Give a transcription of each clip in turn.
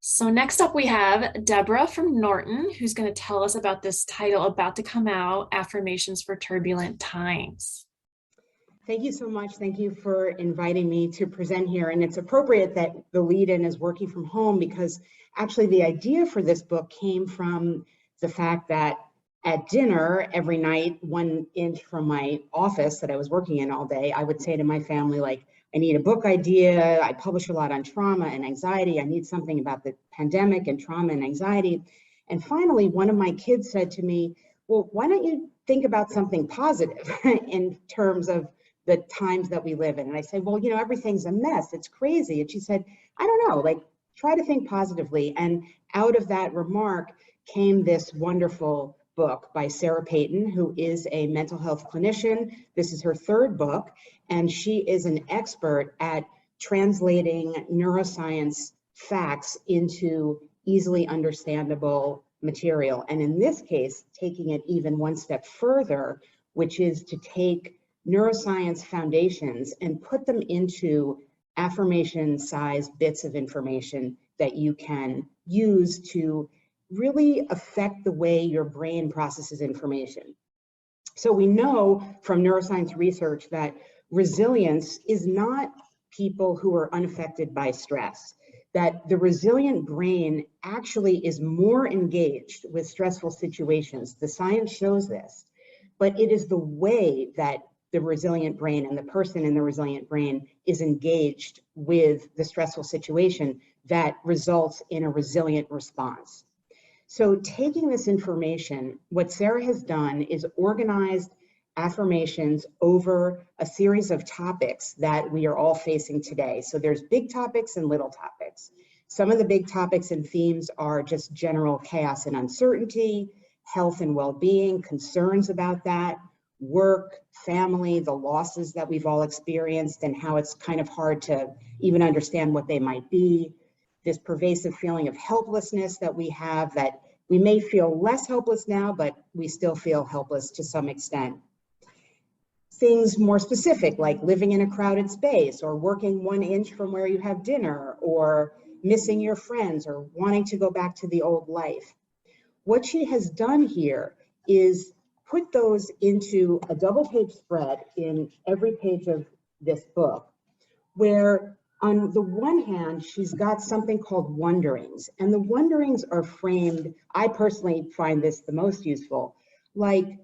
So next up we have Deborah from Norton, who's going to tell us about this title about to come out, Affirmations for Turbulent Times. Thank you so much. Thank you for inviting me to present here. And it's appropriate that the lead-in is working from home because actually the idea for this book came from the fact that at dinner every night, 1 inch from my office that I was working in all day, I would say to my family, like, I need a book idea. I publish a lot on trauma and anxiety. I need something about the pandemic and trauma and anxiety. And finally, one of my kids said to me, well, why don't you think about something positive in terms of the times that we live in? And I said, well, everything's a mess. It's crazy. And she said, I don't know, like, try to think positively. And out of that remark came this wonderful book by Sarah Payton, who is a mental health clinician. This is her third book, and she is an expert at translating neuroscience facts into easily understandable material. And in this case, taking it even one step further, which is to take neuroscience foundations and put them into affirmation-sized bits of information that you can use to really affect the way your brain processes information. So we know from neuroscience research that resilience is not people who are unaffected by stress, that the resilient brain actually is more engaged with stressful situations. The science shows this, but it is the way that the resilient brain and the person in the resilient brain is engaged with the stressful situation that results in a resilient response. So taking this information, what Sarah has done is organized affirmations over a series of topics that we are all facing today. So there's big topics and little topics. Some of the big topics and themes are just general chaos and uncertainty, health and well-being, concerns about that, work, family, the losses that we've all experienced and how it's kind of hard to even understand what they might be. This pervasive feeling of helplessness that we have, that we may feel less helpless now, but we still feel helpless to some extent. Things more specific, like living in a crowded space or working 1 inch from where you have dinner or missing your friends or wanting to go back to the old life. What she has done here is put those into a double-page spread in every page of this book, where on the one hand, she's got something called wonderings, and the wonderings are framed, I personally find this the most useful, like,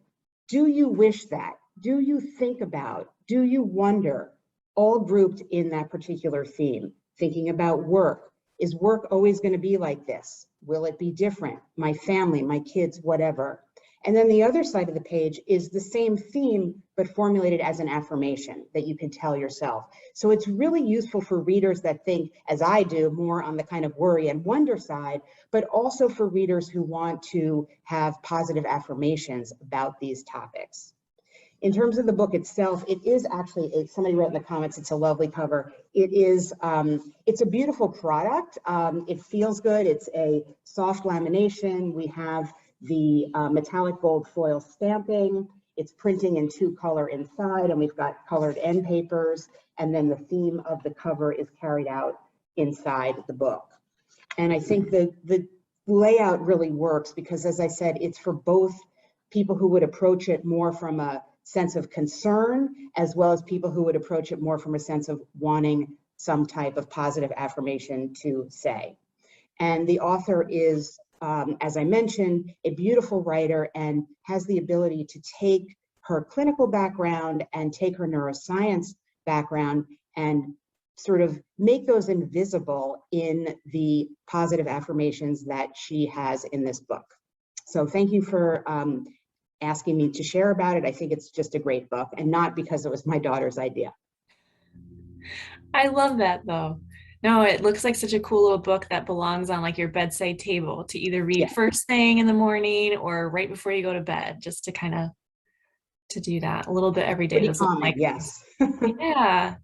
do you wish that? Do you think about? Do you wonder? All grouped in that particular theme. Thinking about work. Is work always going to be like this? Will it be different? My family, my kids, whatever. And then the other side of the page is the same theme, but formulated as an affirmation that you can tell yourself. So it's really useful for readers that think, as I do, more on the kind of worry and wonder side, but also for readers who want to have positive affirmations about these topics. In terms of the book itself, it is actually, somebody wrote in the comments, it's a lovely cover. It is, it's a beautiful product. It feels good. It's a soft lamination. We have the metallic gold foil stamping. It's printing in 2-color inside, and we've got colored end papers. And then the theme of the cover is carried out inside the book. And I think the layout really works because, as I said, it's for both people who would approach it more from a sense of concern, as well as people who would approach it more from a sense of wanting some type of positive affirmation to say. And the author is, as I mentioned, a beautiful writer and has the ability to take her clinical background and take her neuroscience background and sort of make those invisible in the positive affirmations that she has in this book. So thank you for asking me to share about it. I think it's just a great book, and not because it was my daughter's idea. I love that though. No, it looks like such a cool little book that belongs on like your bedside table to either read first thing in the morning or right before you go to bed, just to kind of to do that a little bit every day. Pretty common, yes.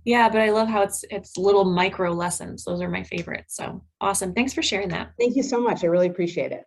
Yeah, but I love how it's little micro lessons. Those are my favorites. So awesome. Thanks for sharing that. Thank you so much. I really appreciate it.